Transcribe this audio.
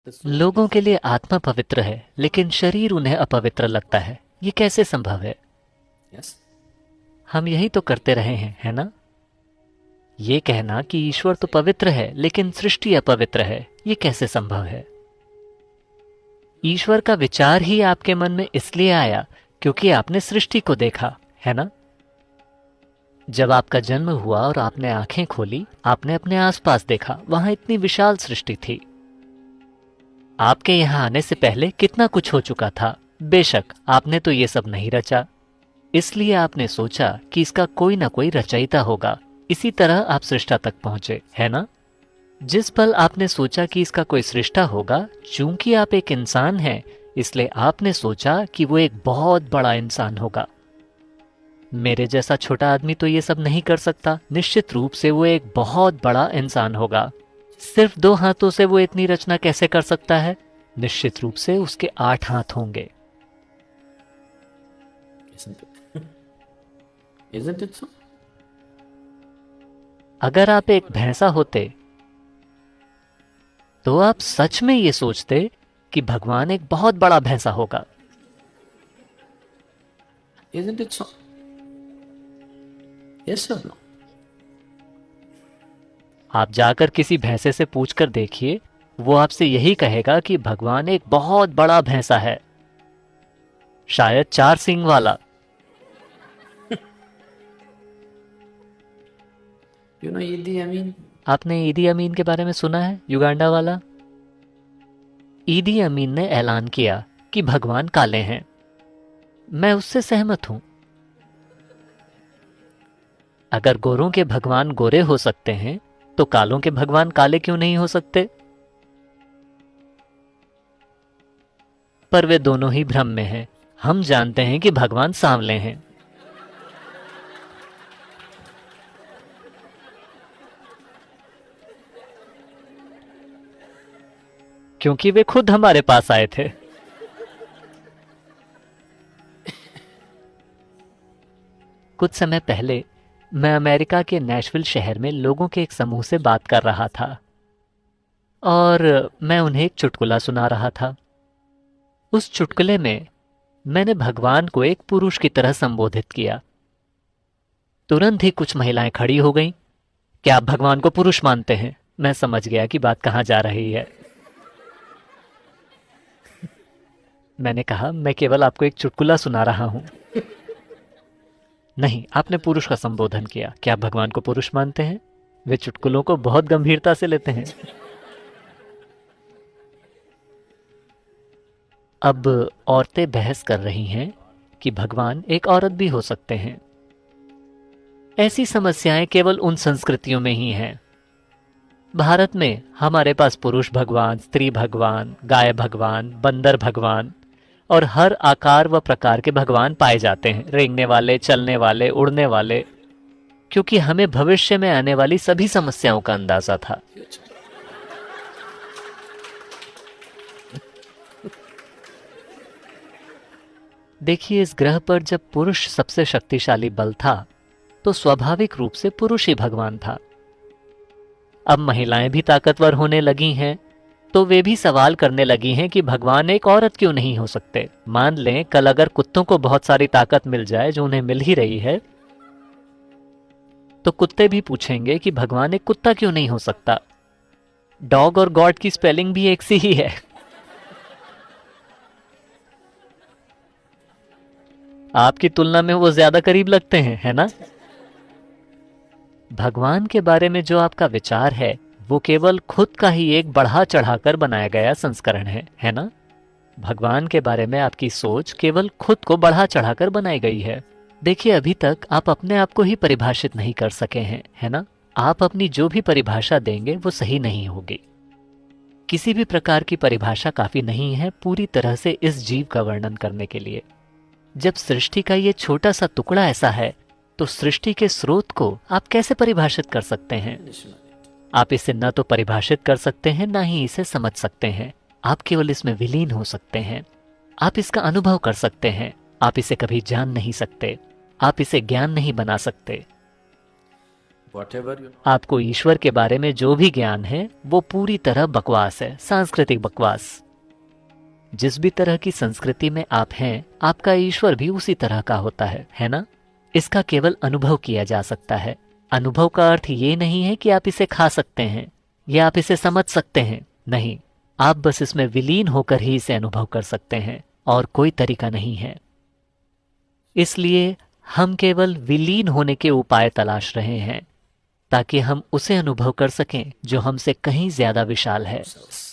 लोगों के लिए आत्मा पवित्र है लेकिन शरीर उन्हें अपवित्र लगता है। ये कैसे संभव है? Yes. हम यही तो करते रहे हैं, है ना? ये कहना कि ईश्वर तो पवित्र है लेकिन सृष्टि अपवित्र है, ये कैसे संभव है? ईश्वर का विचार ही आपके मन में इसलिए आया क्योंकि आपने सृष्टि को देखा, है ना? जब आपका जन्म हुआ और आपने आंखें खोली, आपने अपने आसपास देखा, वहां इतनी विशाल सृष्टि थी। आपके यहां आने से पहले कितना कुछ हो चुका था। बेशक आपने तो ये सब नहीं रचा, इसलिए आपने सोचा कि इसका कोई ना कोई रचयिता होगा। इसी तरह आप सृष्टा तक पहुंचे, है ना? जिस पल आपने सोचा कि इसका कोई सृष्टा होगा, चूंकि आप एक इंसान हैं, इसलिए आपने सोचा कि वो एक बहुत बड़ा इंसान होगा। मेरे जैसा छोटा आदमी तो ये सब नहीं कर सकता, निश्चित रूप से वो एक बहुत बड़ा इंसान होगा। सिर्फ 2 हाथों से वो इतनी रचना कैसे कर सकता है? निश्चित रूप से उसके 8 हाथ होंगे। Isn't it? Isn't it so? अगर आप एक भैंसा होते तो आप सच में ये सोचते कि भगवान एक बहुत बड़ा भैंसा होगा। Isn't it so? Yes or no? आप जाकर किसी भैंसे से पूछकर देखिए, वो आपसे यही कहेगा कि भगवान एक बहुत बड़ा भैंसा है, शायद 4 सींग वाला। You know Idi Amin? आपने ईदी अमीन के बारे में सुना है? युगांडा वाला। ईदी अमीन ने ऐलान किया कि भगवान काले हैं। मैं उससे सहमत हूं। अगर गोरों के भगवान गोरे हो सकते हैं तो कालों के भगवान काले क्यों नहीं हो सकते? पर वे दोनों ही भ्रम में हैं। हम जानते हैं कि भगवान सांवले हैं। क्योंकि वे खुद हमारे पास आए थे। कुछ समय पहले मैं अमेरिका के नेशविल शहर में लोगों के एक समूह से बात कर रहा था और मैं उन्हें एक चुटकुला सुना रहा था। उस चुटकुले में मैंने भगवान को एक पुरुष की तरह संबोधित किया। तुरंत ही कुछ महिलाएं खड़ी हो गईं। क्या आप भगवान को पुरुष मानते हैं? मैं समझ गया कि बात कहां जा रही है। मैंने कहा, मैं केवल आपको एक चुटकुला सुना रहा हूं। नहीं, आपने पुरुष का संबोधन किया। क्या आप भगवान को पुरुष मानते हैं? वे चुटकुलों को बहुत गंभीरता से लेते हैं। अब औरतें बहस कर रही हैं कि भगवान एक औरत भी हो सकते हैं। ऐसी समस्याएं केवल उन संस्कृतियों में ही हैं। भारत में हमारे पास पुरुष भगवान, स्त्री भगवान, गाय भगवान, बंदर भगवान और हर आकार व प्रकार के भगवान पाए जाते हैं। रेंगने वाले, चलने वाले, उड़ने वाले, क्योंकि हमें भविष्य में आने वाली सभी समस्याओं का अंदाजा था। देखिए, इस ग्रह पर जब पुरुष सबसे शक्तिशाली बल था तो स्वाभाविक रूप से पुरुष ही भगवान था। अब महिलाएं भी ताकतवर होने लगी हैं तो वे भी सवाल करने लगी हैं कि भगवान एक औरत क्यों नहीं हो सकते। मान लें कल अगर कुत्तों को बहुत सारी ताकत मिल जाए, जो उन्हें मिल ही रही है, तो कुत्ते भी पूछेंगे कि भगवान एक कुत्ता क्यों नहीं हो सकता। डॉग और गॉड की स्पेलिंग भी एक सी ही है। आपकी तुलना में वो ज्यादा करीब लगते हैं, है ना? भगवान के बारे में जो आपका विचार है वो केवल खुद का ही एक बढ़ा चढ़ाकर बनाया गया संस्करण है ना? भगवान के बारे में आपकी सोच केवल खुद को बढ़ा चढ़ाकर बनाई गई है। देखिए, अभी तक आप अपने आप को ही परिभाषित नहीं कर सके हैं, है ना? आप अपनी जो भी परिभाषा देंगे वो सही नहीं होगी। किसी भी प्रकार की परिभाषा काफी नहीं है पूरी तरह से इस जीव का वर्णन करने के लिए। जब सृष्टि का ये छोटा सा टुकड़ा ऐसा है तो सृष्टि के स्रोत को आप कैसे परिभाषित कर सकते हैं? आप इसे न तो परिभाषित कर सकते हैं, ना ही इसे समझ सकते हैं। आप केवल इसमें विलीन हो सकते हैं। आप इसका अनुभव कर सकते हैं। आप इसे कभी जान नहीं सकते। आप इसे ज्ञान नहीं बना सकते। whatever you know. आपको ईश्वर के बारे में जो भी ज्ञान है वो पूरी तरह बकवास है, सांस्कृतिक बकवास। जिस भी तरह की संस्कृति में आप हैं, आपका ईश्वर भी उसी तरह का होता है ना? इसका केवल अनुभव किया जा सकता है। अनुभव का अर्थ ये नहीं है कि आप इसे खा सकते हैं या आप इसे समझ सकते हैं। नहीं, आप बस इसमें विलीन होकर ही इसे अनुभव कर सकते हैं और कोई तरीका नहीं है। इसलिए हम केवल विलीन होने के उपाय तलाश रहे हैं ताकि हम उसे अनुभव कर सकें जो हमसे कहीं ज्यादा विशाल है। Ourselves.